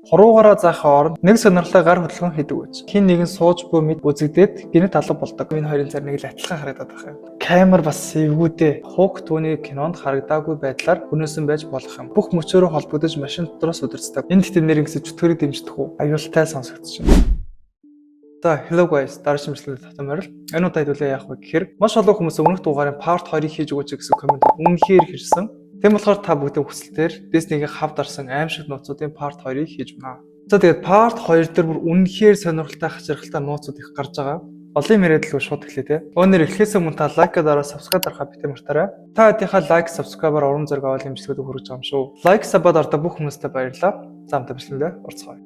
Хуруугаараа заахын оронд нэг сонирхолтой гар хөдөлгөөн хийдэг байж. Хин нэгэн сууж буй мэд үзэгдээд гинэт алга болдог. Энэ хоёрын зар нэг л адилхан харагдаад байна. Камер бас эвгүүдээ Хук түүний кинонд харагдаагүй байдлаар хүнөөсөн байж болох юм. Бүх мөчөөрөө холбогдож машин дотроос удирцдаг. Энэ тэмнэрийн гэсэн чөтгөрийг дэмждэг үү? Аюултай сонсогдож байна. За, hello guys, дараагийн мэдлэлд татамаарл. Энэ удаа хэдүүлээ яах вэ гэхээр маш олон хүмүүс өмнөх дугаарын part 2-ыг хийж өгөөч гэсэн комент үнэхээр хэрсэн. Тийм болохоор та бүгдийн хүсэлтээр Disney-гийн хавд арсан аимшиг нууцуудын part 2-ыг хийж байна. За тэгээд part 2 дээр бүр үнэхээр сонирхолтой хачирхалтай нууцуд их гарч байгаа. Олон яриад л шууд эхлэе те. Өнөр эхлэхээс өмнө та лайк дараа subscribe дарахаа битээ мартаарай. Та хэдийнхаа лайк subscribe-аар уран зориг авал имжлэгүүд хүргэж байгаа юм шүү. Лайк сабад ардаа бүх хүмүүстээ баярлалаа. Заамтай бичлэндээ орцгоё.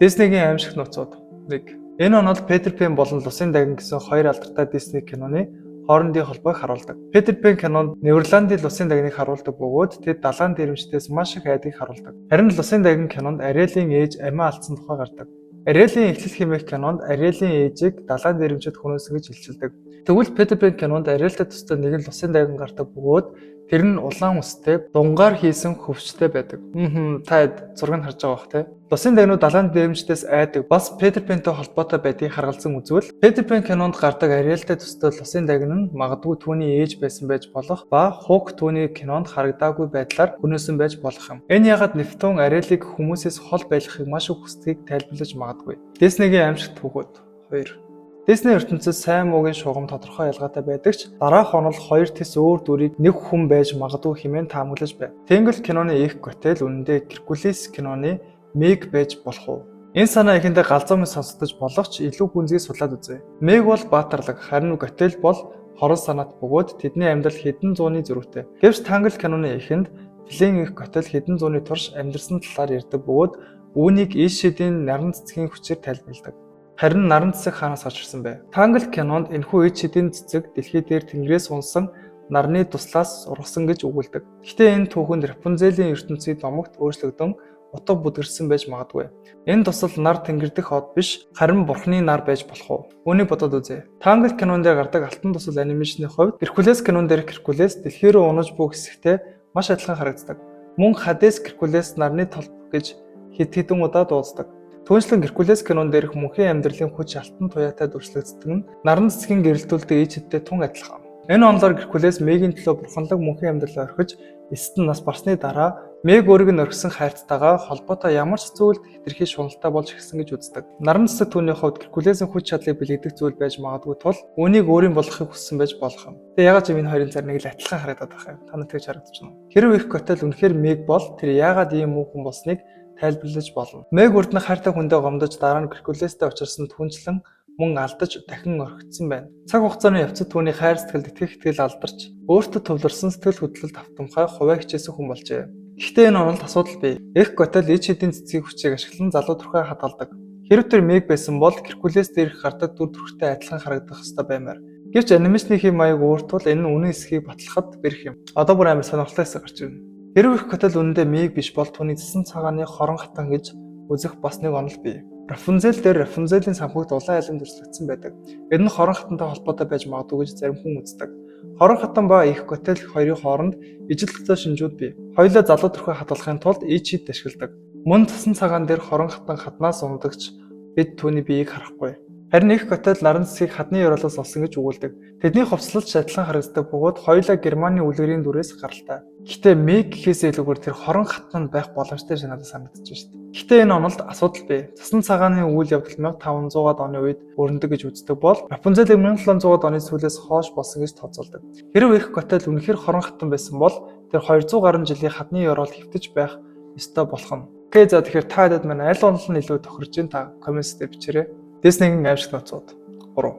Disney-гийн аимшиг нууцуд 1. Энэ онол Peter Pan болон Лусын дагин гэсэн хоёр алдартай Disney киноны хоорондын холбоог харуулдаг. Peter Pan кинонд Неверландын Лусын дагныг харуулдаг бөгөөд тэд далайн дэрэмчдээс маш их айдыг харуулдаг. Харин Лусын дагин кинонд Ариэлийн ээж амиа алдсан тухай гардаг. Ариэлийн эхлэл хэмээх кинонд Ариэлийн ээжийг далайн дэрэмчид хүнөөсөн гэж илчилдэг. Тэгвэл Peter Pan кинонд Ариэлтэй тусдаа нэгэн Лусын дагин гардаг бөгөөд тэр нь улаан үстэй, дунгаар хийсэн хөвчтэй байдаг. Та зургийг харж байгаа бах те. Лусын дагнууд далайн дэрэмчдээс айдаг. Бас Peter Pan-тэй холбоотой байдгийг харгалзан үзвэл Peter Pan кинонд гардаг Ариэлтэй тусдаа Лусын дагин нь магадгүй түүний ээж байсан байж болох ба Хук түүний кинонд харагдаагүй байдлаар хүнөөсөн байж болох юм. Энэ ягаад Нептун Ариэлийг хүмүүсээс хол байлгахыг маш их хүсдгийг тайлбарлаж магадгүй. Disney-гийн аимшигт хүүхэд 2. Disney ертөнцид сайн муугийн шугам тодорхой ялгаатай байдаг ч дараах онол хоёр тис өөр дүрийг нэг хүн байж магадгүй хэмээн таамаглаж байна. Тэнгэл киноны их готел үнэндээ Геркулес киноны Meg байж болох уу? Энэ санаа ихэндээ галзуу мэт сонсогдож болох ч илүү гүнзгий судлаад үзье. Meg бол баатарлаг, харин готел бол хорол санаат бөгөөд тэдний амьдрал хэдэн зууны зөрүүтэй. Гэвч Тэнгэл киноны эхэнд Flynn их готел хэдэн зууны турш амьдрсан талаар ярьдаг бөгөөд үүнийг Ишидийн наран цэцгийн хүчээр тайлбарладаг. Харин наран цэцэг хаанаас гарч ирсэн бэ? Тэнгэл кинонд энэхүү Ишидийн цэцэг дэлхий дээр тэнгэрээс унсан нарны туслаас ургасан гэж өгүүлдэг. Гэхдээ энэ түүхэнд Рапунзелийн ертөнцийн номогт өөрчлөгдөн утга бүдгэрсэн байж магадгүй. Энэ тусал нар тэнгэр дэх од биш, харин бурхны нар байж болох уу? Үүнийг бодоод үзье. Тэнгэл кинонд гардаг алтан тусал анимашны хувьд Геркулес кинон дээрх Геркулес дэлхий рүү унаж буй хэсэгтээ маш адилхан харагддаг. Мөн Хадес Геркулес нарны толб гэж хэдэн удаа дууддаг. Түүнчлэн Геркулес кинон дээрх мөнхийн амьдралын хүч алтан туяатай дүрслэгддэг нь наран цэцгийн гэрэлтүүлдэг ээжтэй тун адилхан. Энэ онолоор Геркулес Мегийн төлөө бурханлаг мөнхийн амьдралаа орхиж эцэст нь нас барсны дараа Meg өөрийг нь орхисон хайрцтайгаа холбоотой ямар ч зүйлд хэтэрхий шуналтай болж ирсэн гэж үздэг. Наран цэцэг түүний хувьд Геркулесийн хүч чадлыг бэлэгдэх зүйл байж магадгүй тул үүнийг өөрийн болгохыг хүссэн байж болох юм. Тэгээ яагаад ч энэ хоёрын зар нэг л адилхан харагдаад байгаа юм. Та нарт тэгж харагдаж байна уу? Хэрвээ их готел үнэхээр Meg бол тэр яагаад ийм мөнхөн болсныг тайлбарлаж болно. Meg урдны хайртай хүндээ гомдож дараа нь Геркулестэй учирсан түнчлэн мөн алдаж дахин орхигдсон байна. Цаг хугацааны явцад түүний хайр сэтгэлд итгэл алдарч өөртөө төвлөрсөн сэтгэл хөдлөлд автомхай хуваа хичээсэн хүн болжээ. Гэхдээ энэ онолд асуудал бий. Их готел Ишидийн цэцгийн хүчийг ашиглан залуу төрхөө хадгалдаг. Хэрэв тэр Meg байсан бол Геркулес дээрх гардаг дүр төрхтэй адилхан харагдах ёстой баймаар. Гэвч анимашны хэм маяг өөртөө энэ үнэн эсхийг батлахад бэрх юм. Одоо бүр амар сонирхолтой хэсэг гарч ирнэ. Хэрэв их готел үнэндээ Meg биш бол түүний цэсэн цагааны хорон хатан гэж үзэх бас нэг онол бий. Рапунзель дээр Рапунзелийн санхугт улаан айлын дүрслэгдсэн байдаг. Энэ нь хорон хатантай холбоотой байж магадгүй гэж зарим хүн үздэг. Хорон хатан ба их готел хоёрын хооронд ижил төсөө шинжүүд бий. Хоёулаа залуу төрхөө хадгалахын тулд Ишид ашигладаг. Мөн цэсэн цагаан дээр хорон хатан хатнаас ундагч бид түүний биеийг харахгүй. Харин их готел наран цэцгийг хадны ёроолоос олсон гэж өгүүлдэг. Тэдний хувцлалт шатлан харагддаг бөгөөд хоёулаа Германы үлгэрийн дүрээс гаралтай. Гэхдээ Meg гэхээс илүүгээр тэр хорон хатанд байх боломжтой надад санагдаж байна шүү дээ. Гэхдээ энэ онолд асуудал бий. Цасан цагааны үйл явдал 1500-аад оны үед өрнөдөг гэж үздэг бол Рапунзель 1700-аад оны сүүлээс хойш болсон гэж тооцоолдог. Хэрвээ их готел үнэхээр хорон хатан байсан бол тэр 200 гаруй жилийн хадны ёроол хэвтэж байх ёстой болох нь. Окей, за тэгэхээр та хэд маань аль онол нь илүү тохирж байна та коммент дээр бичээрэй. Disney-гийн аимшиг нууцуд 3.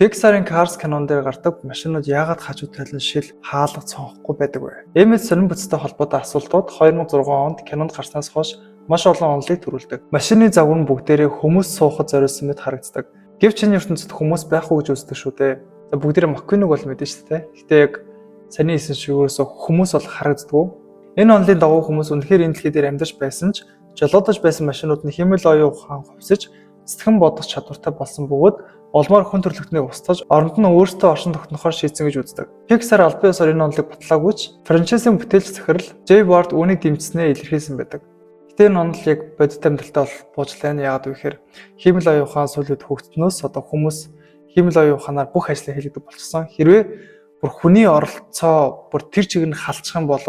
Pixar-ын Cars кинон дээр гардаг машинууд яагаад хажуу талын шил хаалга цонхгүй байдаг вэ? Эмэс сонин бүцтэй холбоотой асуултууд 2006 онд кинонд гарснаас хойш маш олон онолыг төрүүлдэг. Машины загвар нь бүгдээрээ хүмүүс суухад зориулсан мэт харагддаг. Гэвч энэ ертөнцид хүмүүс байхгүй гэж үздэг шүү дээ. Бүгдээрээ Маккуиныг бол мэдэн шүү дээ. Гэхдээ яг саний хэлсэн шиг өөрөөсөө хүмүүс бол харагддаг. Энэ онолын дагуу хүмүүс үнэхээр энэ дэлхий дээр амьдарч байсан ч жолоодож байсан машинууд нь хэмэл оюун ухаан хувьсаж сэтгэн бодох чадвартай болсон бөгөөд улмаар хүн төрлөختнийг устгаж оронд нь өөрсдөө оршин тогтнохоор шийдсэн гэж үздэг. Pixar албан ёсоор энэ онолыг баталгаагүй ч франчайзын бүтээлч захирал Jay Ward үүнийг дэмжснээ илэрхийлсэн байдаг. Гэтэ энэ онол яг бодит амьдралтай бол буужлаа. Яагаад вэ гэхээр хиймэл оюун ухаан сүлээд хөгжснөөс одоо хүмүүс хиймэл оюун ухаанаар бүх ажлыг хийлэгдэх болчихсон. Хэрвээ бүр хүний оролцоо бүр тэр чигээр нь халдчих юм бол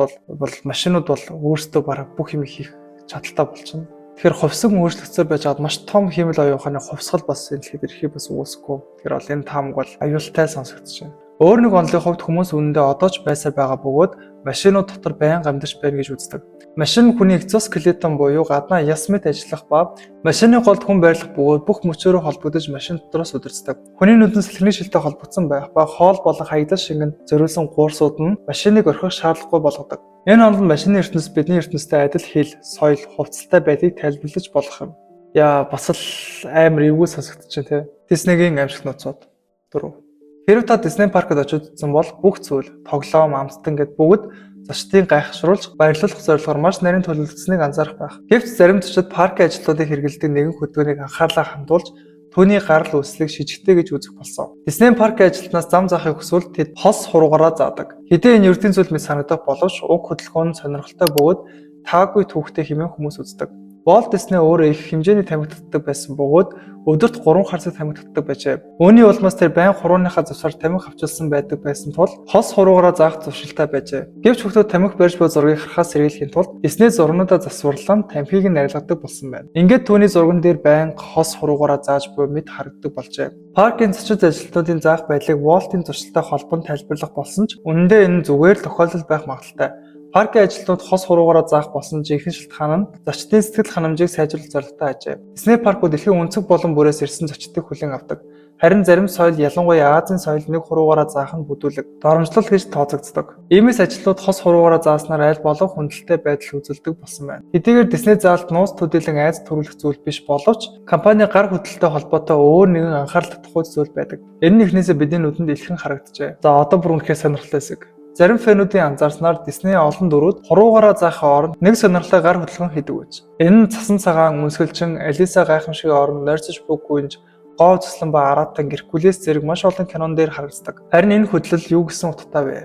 машинууд бол өөрсдөө бараг бүх юм хийх чадaltaй болчихно. Тэгэхээр хувьсан өөрчлөгцөөр байж аваад маш том хиймэл оюун ухааны хувьсгал бас энэ дэлхийд ирэхийг бас үүсэхгүй. Тэгэхээр бол энэ таамаг бол аюултай сонсогдож байна. Өөр нэг онолын хувьд хүмүүс үнэндээ одоо ч байсаар байгаа бөгөөд машинууд дотор байнга амьдарч байна гэж үздэг. Машин хүний экзоскелетон буюу гаднаа яс мэт ажиллах ба машины голд хүн байрлах бөгөөд бүх мөчөөрөө холбогдож машин дотроос удирддаг. Хүний нүдэн салхины шилтэй холбогдсон байх ба хоол болон хаягдал шингэнд зориулсан гуурсууд нь машиныг орхих шаардлагагүй болгодог. Энэ онол нь машины ертөнцид бидний ертөнцтэй адил хэл, соёл, хувцастай байдлыг тайлбарлаж болох юм. Яа бас л амар эвгүй сонсогдож байна те. Диснейгийн аимшиг нууцуд 4. Хэрэв та Disney паркад очиж үзсэн бол бүх зүйл, тоглоом, амттан гэд бүгд зочдын гайхшруулж баярлуулах зорилгоор маш нарийн төлөвлөгдсөнийг анзаарах байх. Гэвч зарим зочид паркын ажлуудыг хэрэглэдэг нэгэн хөтөлбөрийг анхаарлаа хандуулж түүний гарал үүслийг шижигтэй гэж үзэх болсон. Disney паркын ажилтнаас зам заахыг хүсвэл тэд хос хуруугаараа заадаг. Хэдэн энэ ертөнцийн зүйл мэт санагдах боловч уг хөдөлгөөн нь сонирхолтой бөгөөд таагүй түүхтэй хэмээн хүмүүс үздэг. Walt Disney өөрөө их хэмжээний тамхи байсан бөгөөд өдөрт 3 хар цаг тамхи байжээ. Үүний улмаас тэр байн хурууныхаа завсаар тамхи авчилсан байдаг байсан тул хос хуруугаараа заах зуршилтай байжээ. Гэвч хүүхдүүд тамхи барьж буй зургийг харахаас сэргийлэхийн тулд Disney зурнуудаа засварлан тамхиг нь арилгадаг болсон байна. Ингээд түүний зурган дээр байн хос хуруугаараа зааж буй мэд харагддаг болжээ. Паркын зочид ажилтнуудын заах байдлыг Walt-ийн зуршилтай холбон тайлбарлах болсон ч үнэндээ энэ зүгээр тохиолдол байх магадaltaй. Паркын ажилтнууд хос хуруугаараа заах болсон жинхэнэ шалтгаан нь зочдын сэтгэл ханамжийг сайжруулах зорилготой ажээ. Disney паркууд дэлхийн өнцөг болон бүрээс ирсэн зочдыг хүлээн авдаг. Харин зарим соёл, ялангуяа Азийн соёл нэг хуруугаараа заах нь бүдүүлэг, доромжлол гэж тооцогддог. Иймээс ажилтнууд хос хуруугаараа зааснаар аль болох хүндэлтэй байдал үзүүлдэг болсон байна. Хэдийгээр Disney заалт нууц төдийлөн айц төрүүлэх зүйл биш боловч компани гар хөдлөлтөй холбоотой өөр нэгэн анхаарал татах зүйл байдаг. Энэ нь эхнээсээ бидний нүдэнд илхэн харагджээ. За одоо бүр үнэхээр сонирхолтой хэсэг. Зарим фэнүүдийн анзаарснаар Disney олон дөрүүд хуруугаараа заахын оронд нэг сонирхолтой гар хөдлөлгөөн хийдэг гэж. Энэ нь цасан цагаан, үнсгэлчин, Алиса гайхамшигын орон, Нойрсож буй гүнж, Гоо цэслэн ба Аратан, Геркулес зэрэг маш олон кинон дээр харагддаг. Харин энэ хөдлөл юу гэсэн утгатай вэ?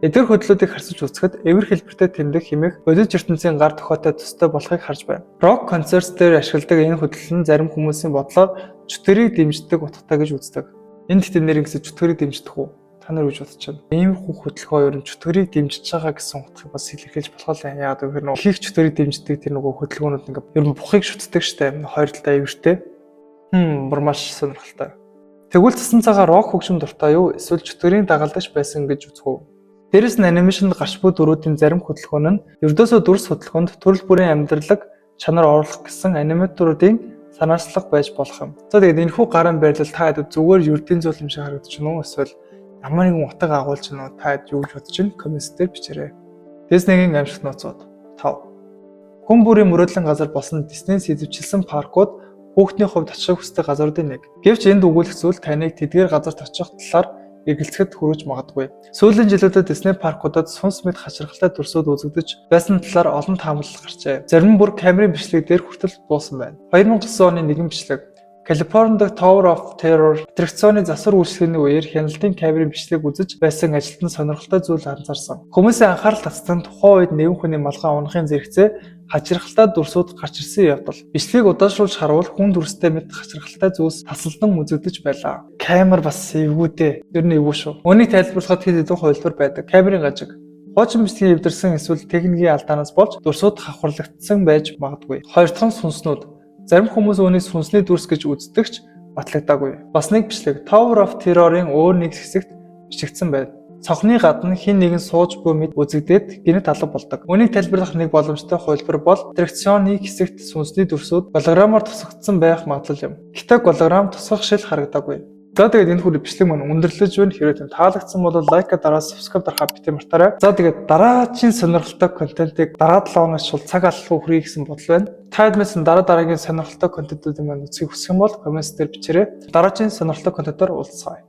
Эдгээр хөдлөлүүдийг харьцаж үзэхэд эвэр хэлбэртэй тэмдэг хэмээх бодит ертөнцийн гар тохиолтой төстэй болохыг харж байна. Рок концерт дээр ашигладаг энэ хөдлөл нь зарим хүмүүсийн бодлоор чөтгөрийг дэмждэг утгатай гэж үздэг. Энэ тэгтээ нэр ингэсэж чөтгөрийг дэмждэг үү? Та нар гэж бодож байна. Иймэрхүү хөдөлгөөн ер нь чөтгөрийг дэмжиж байгаа гэсэн утгыг бас илэрхийлж болох юм. Яагаад гэвэл нөгөө хийх чөтгөрийг дэмждэг тэр нөгөө хөдөлгөөнүүд ингээ ер нь бухыг шүтдэг штэ. Хоёр талдаа эвэртэй. Бүр маш сонирхолтой. Тэгвэл цэсэн цагаан рок хөгжим дуртай юу? Эсвэл чөтгөрийн дагалдагч байсан гэж үзэх үү? Дээрэс нь анимашнд гарч буй дөрүүдийн зарим хөдөлгөөн нь ердөөсөө дүрс хөдөлгөөнд төрөл бүрийн амьдралаг чанар оруулах гэсэн аниматоруудын санаачлага байж болох юм. За тэгээд энэхүү гарын байрлал та хэд зүгээр ердийн зүйл юм шиг харагдаж байна уу? Эсвэл ямар нэгэн утга агуулж байна уу? Та хэд юу гэж бодож байна? Коммент дээр бичээрэй. Disney-гийн аимшигт нууцуд 5. Хүн бүрийн мөрөөдлөн газар болсон Disney сэдвчилсэн паркууд хүүхдийн хувьд очих хүсдэг газруудын нэг. Гэвч энд өгүүлэх зүйл таныг тэдгээр газарт очих талаар эргэлзэхэд хүргэж магадгүй. Сүүлийн жилүүдэд Disney паркуудад сүнс мэд хачирхалтай дүрсүүд үзэгдэж байсан талаар олон таамаглал гарчээ. Зарим бүр камерын бичлэг дээр хүртэл буусан байна. 2009 оны нэгэн бичлэг Калифорни дахь Tower of Terror атракционы засвар үйлчлэгийн үеэр хяналтын камерын бичлэг үзэж байсан ажилтан сонирхолтой зүйл анзаарсан. Хүмүүсийн анхаарал татсан тухайн үед нэгэн хүний малгай унахын зэрэгцээ хачирхалтай дүрсүүд гарч ирсэн явдал. Бичлэгийг удаашруулж харуул хүн дүрстэй мэт хачирхалтай зүйлс тасалдан үзэгдэж байлаа. Камер бас эвгүйтэй. Ер нь эвгүй шүү. Үүнийг тайлбарлахад хэд хэдэн хувилбар байдаг. Камерын гажиг хуучин бичлэгийн эвдэрсэн эсвэл техникийн алдаанаас болж дүрсүүд хавхарлагдсан байж магадгүй. Хоёр дахь сүнснүүд зарим хүмүүс үүнийг сүнсний дүрс гэж үздэгч батлагдаагүй. Бас нэг бичлэг Tower of Terror-ын өөр нэг хэсэгт бичигдсэн байна. Цонхны гадна хин нэгэн сууж буй мэд үзэгдээд гинэт алга болдог. Үүнийг тайлбарлах нэг боломжтой хувилбар бол атракционы хэсэгт сүнсний дүрсүүд голограммаар тусгагдсан байх магадлал юм. Гэтэ голограмм тусгах шил харагдаагүй. За тэгээд энэ хүрээ бичлэг маань өндөрлөж байна. Хэрвээ тань таалагдсан бол лайк дараа subscribe дарахаа бити мартаарай. За тэгээд дараагийн сонирхолтой контентыг дараа 7 хоногт шул цаг алхах хүргэе гэсэн бодол байна. Та хэдмэсэн дараагийн сонирхолтой контентуудыг маань үзхийг хүсэх юм бол коммент дээр бичээрэй. Дараагийн сонирхолтой контентоор уулзъя.